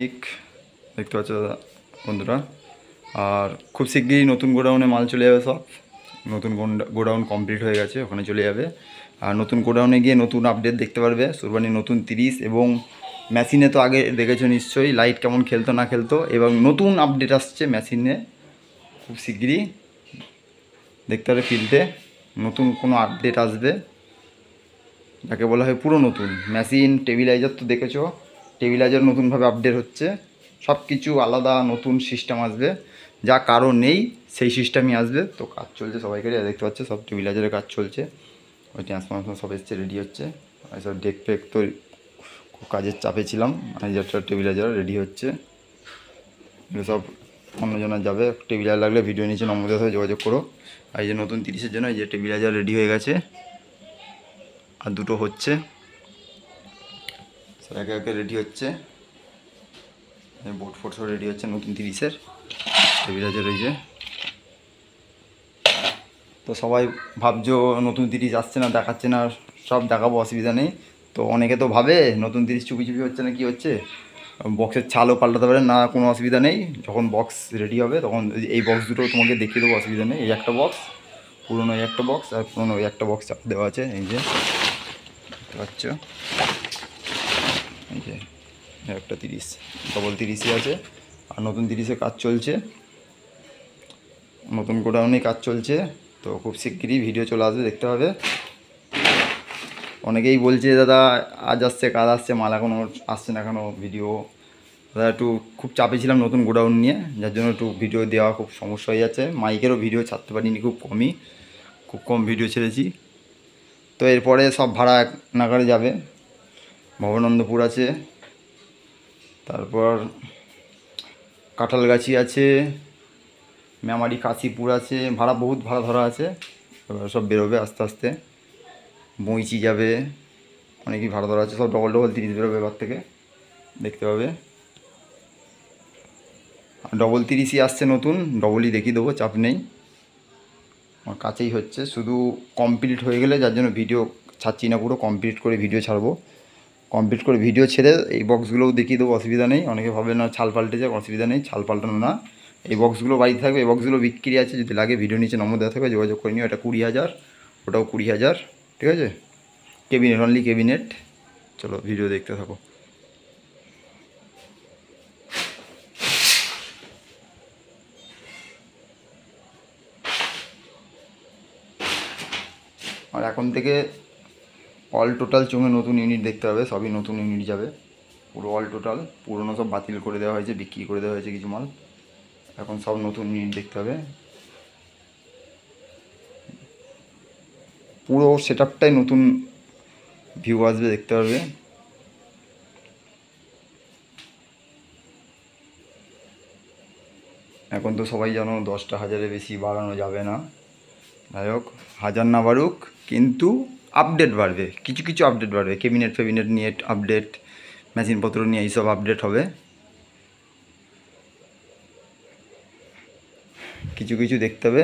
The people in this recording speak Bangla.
ঠিক দেখতে পাচ্ছ দাদা বন্ধুরা। আর খুব শিগগিরই নতুন গোডাউনে মাল চলে যাবে। সব নতুন গোডাউন কমপ্লিট হয়ে গেছে, ওখানে চলে যাবে। আর নতুন গোডাউনে গিয়ে নতুন আপডেট দেখতে পারবে। সুরবানি নতুন 30 এবং মেশিনে তো আগে দেখেছো নিশ্চয়ই লাইট কেমন খেলতো না খেলতো, এবং নতুন আপডেট আসছে মেশিনে খুব শিগগিরই দেখতে পাবে। ফিল্ডে নতুন কোনো আপডেট আসবে, যাকে বলা হয় পুরো নতুন মেশিন। টেবিলাইজার তো দেখেছো, টেবিলাইজার নতুনভাবে আপডেট হচ্ছে। সব কিছু আলাদা নতুন সিস্টেম আসবে, যা কারো নেই সেই সিস্টেমই আসবে। তো কাজ চলছে সবাইকে দেখতে পাচ্ছে, সব টেবিলাইজারের কাজ চলছে। ওই ট্রান্সফরমেশন সব এসছে, রেডি হচ্ছে। সব ডেক ফেক তো খুব কাজের চাপে ছিলাম। ম্যানেজারটা টেবিলাইজার রেডি হচ্ছে, এগুলো সব অন্যজনের যাবে। টেবিলাইজার লাগলে ভিডিও নিচে নম্বরের সাথে যোগাযোগ করো। আর এই যে নতুন 30-এর জন্য এই যে টেবিলাইজার রেডি হয়ে গেছে, আর দুটো হচ্ছে, সব একে একে রেডি হচ্ছে। বোর্ড ফোর্ড সব রেডি হচ্ছে নতুন 30-এর টেবিলাইজার রয়েছে। তো সবাই ভাবছো নতুন 30 আসছে না, দেখাচ্ছে না, সব দেখাবো, অসুবিধা নেই। তো অনেকে তো ভাবে নতুন 30 চুপি চুপি হচ্ছে না, কি হচ্ছে, বক্সের ছালও পাল্টাতে পারে না, কোনো অসুবিধা নেই। যখন বক্স রেডি হবে তখন এই বক্স দুটো তোমাকে দেখিয়ে দেবো, অসুবিধা নেই। এই একটা বক্স, পুরোনো এই একটা বক্স, আর পুরোনো ওই একটা বক্স চাপ দেওয়া আছে। এই যে দেখতে পাচ্ছ, এই যে একটা 30 ডবল 30ই আছে। আর নতুন 30-এ কাজ চলছে, নতুন গোডাউনে কাজ চলছে। তো খুব শিগগিরই ভিডিও চলে আসবে, দেখতে হবে। অনেকেই বলছে দাদা আজ আসছে কাজ আসছে, মাল এখনও আসছে না কেন ভিডিও। দাদা একটু খুব চাপে ছিলাম নতুন গোডাউন নিয়ে, যার জন্য একটু ভিডিও দেওয়া খুব সমস্যা হয়ে যাচ্ছে। মাইকেরও ভিডিও ছাড়তে পারিনি, খুব কম ভিডিও ছেড়েছি। তো এরপরে সব ভাড়া এক নাগারে যাবে। ভবনন্দপুর আছে, তারপর কাঁঠালগাছি আছে, মেমারি কাশীপুর আছে, ভাড়া বহুত ভাড়া ধরা আছে। এবার সব বেরোবে আস্তে আস্তে। বইচি যাবে, অনেকই ভাড়া ধরা আছে। সব ডবল ডবল 30 বেরোবে এবার থেকে, দেখতে পাবে। ডবল 30ই আসছে নতুন, ডবলই দেখিয়ে দেবো, চাপ নেই। আমার কাছেই হচ্ছে, শুধু কমপ্লিট হয়ে গেলে, যার জন্য ভিডিও ছাড়ছি না, পুরো কমপ্লিট করে ভিডিও ছাড়বো। কমপ্লিট করে ভিডিও ছেড়ে এই বক্সগুলোও দেখিয়ে দেবো, অসুবিধা নেই। অনেকে ভাবে না ছাল পাল্টে যাক, অসুবিধা নেই, ছাল পাল্টানো না। এই বক্সগুলো বাড়িতে থাকবে, এই বক্সগুলো বিক্রি আছে, যদি লাগে ভিডিও নিচে নম্বর দেওয়া থাকবে, যোগাযোগ করে নিও। এটা 20,000, ওটাও 20,000, ঠিক আছে। Cabinet, only cabinet. চলো ভিডিও দেখতে থাকো। আর এখন থেকে অল টোটাল চোঙে নতুন ইউনিট দেখতে হবে, সবই নতুন ইউনিট যাবে পুরো অল টোটাল। পুরোনো সব বাতিল করে দেওয়া হয়েছে, বিক্রি করে দেওয়া হয়েছে কিছু মাল, এখন সব নতুন ইউনিট দেখতে হবে। পুরো সেট আপটাই নতুন ভিউ আসবে, দেখতে পারবে। এখন তো সবাই জানো 10টা হাজারের বেশি বাড়ানো যাবে না। যাই হোক, হাজার না বাড়ুক, কিন্তু আপডেট বাড়বে, কিছু কিছু আপডেট বাড়বে। ক্যাবিনেট ফ্যাবিনেট নিয়ে আপডেট, মেশিনপত্র নিয়ে এইসব আপডেট হবে। কিছু কিছু দেখতে হবে,